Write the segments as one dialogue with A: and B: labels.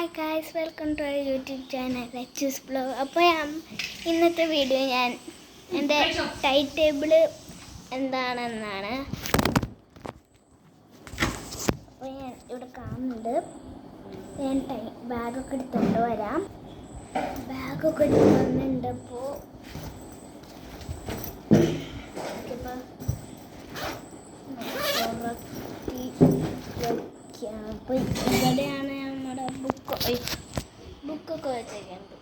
A: Hi guys, welcome to our YouTube channel Lachoos blog. അപ്പോൾ ഇന്നത്തെ video ഞാൻ എൻ്റെ ടൈം ടേബിള് എന്താണെന്നാണ്. അപ്പോൾ ഞാൻ ഇവിടെ കാണുന്നുണ്ട്. ഞാൻ ബാഗൊക്കെ എടുത്തുകൊണ്ട് വരാം. ബാഗൊക്കെ എടുത്ത് വന്നിട്ടുണ്ട്. അപ്പോൾ അപ്പോൾ ഇവിടെയാണ് നമ്മുടെ ബുക്കൊക്കെ വെച്ചേക്കുന്നത്.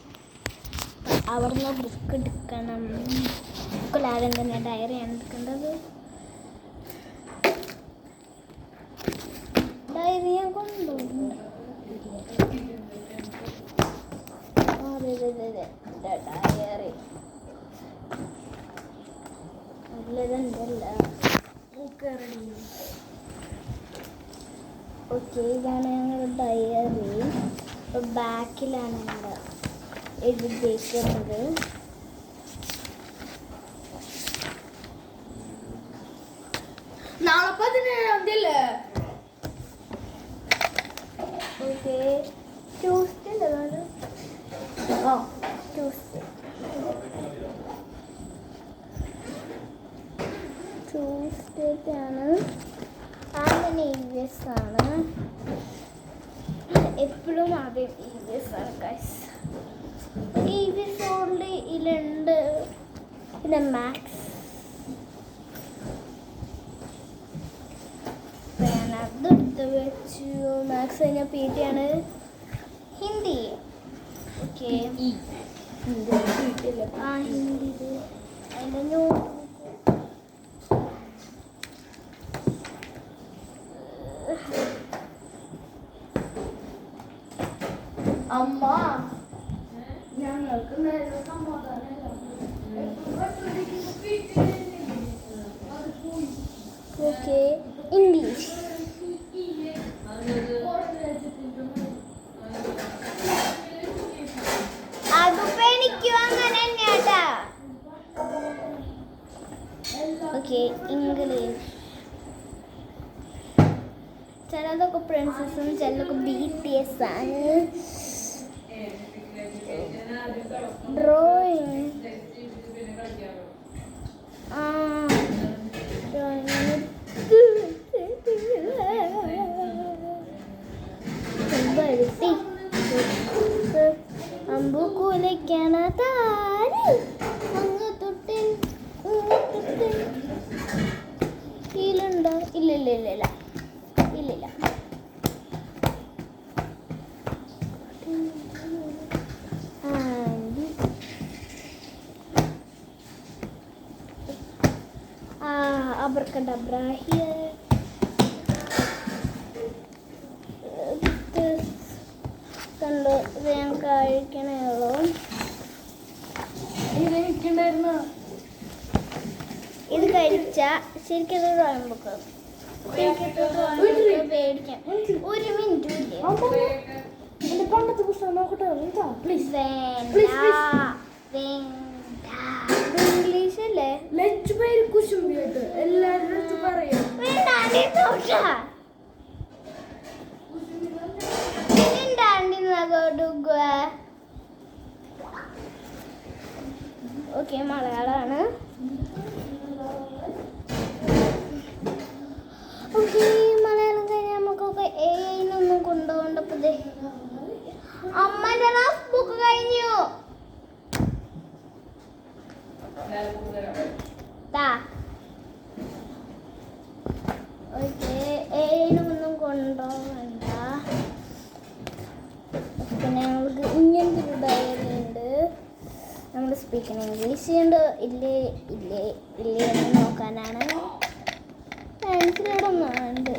A: അവിടുന്ന് ബുക്ക് എടുക്കണം. ബുക്കിലാദ്യം തന്നെ ഡയറിയാണ് എടുക്കേണ്ടത്. ഡയറി ഞാൻ കൊണ്ടുപോകും. ഡയറി നല്ലതുണ്ടല്ല. Book ready. ഓക്കെ, ഇതാണ് ഞങ്ങളുടെ ഡയറി. ഇപ്പോൾ ബാക്കിലാണ് ഞങ്ങൾ എഴുതിയേക്കുന്നത്.
B: നാളെ 17-ാം
A: ഓക്കെ, ട്യൂസ്ഡേ അല്ലേ? ട്യൂസ്ഡേ ആണ്. അങ്ങനെ EVS ആണ്. എപ്പോഴും ആദ്യം EVS ആണ് ഗൈസ്. EVS ഓൾറെഡി ഇതിലുണ്ട്. പിന്നെ മാത്സ് ഞാൻ അതെടുത്ത് വെച്ചു. മാത്സ് കഴിഞ്ഞാൽ PT ആണ്. ഹിന്ദി. ഓക്കെ, ഹിന്ദി അതിൻ്റെ
B: അമ്മ ഞങ്ങൾക്ക്
A: ഓക്കെ, ഇംഗ്ലീഷ്. അതിപ്പോ എനിക്കും അങ്ങനെ തന്നെയാട്ടാ. Okay, English. ചിലതൊക്കെ പ്രിൻസസും ചിലതൊക്കെ BTS ആണ്. ഡ്രോയിങ് അമ്പു കുലയ്ക്കണ താരി അങ്ങ് തൊട്ടിൽ ഇതിലുണ്ടോ? ഇല്ലില്ല. Abracadabra here. കണ്ടു, ഇത് ഞാൻ കഴിക്കണേ ഉള്ളൂ. ഇത് കഴിച്ച ശരിക്കും ഡ്രോയിങ് ബുക്ക് പേടിക്കാം. ഒരു മിനിറ്റ്
B: പണ്ടത്തെ പുസ്തകം നോക്കട്ടെ പ്ലീസ്.
A: ഇംഗ്ലീഷ് അല്ലേ?
B: ലച്ചു പേര് കുശുമ്പിയായിട്ട് എല്ലാവരും പറയാം.
A: ഓക്കെ, മലയാളമാണ്. ഓക്കെ, മലയാളം കഴിഞ്ഞാൽ നമുക്കൊക്കെ AI-നൊന്നും കൊണ്ടുപോകണ്ടപ്പോ അമ്മൻ്റെ ബുക്ക് കഴിഞ്ഞു. ഓക്കെ, AI-നൊന്നും കൊണ്ടുപോകണ്ട. പിന്നെ ഞങ്ങൾക്ക് ഇങ്ങനത്തെ ഒരു ഡയറി ഉണ്ട്. നമ്മൾ സ്പീക്കിംഗ് ഇംഗ്ലീഷ് ഉണ്ട്. ഇല്ലേ എന്ന് നോക്കാനാണ്. പെൻസിലിടൊന്നും ഉണ്ട്.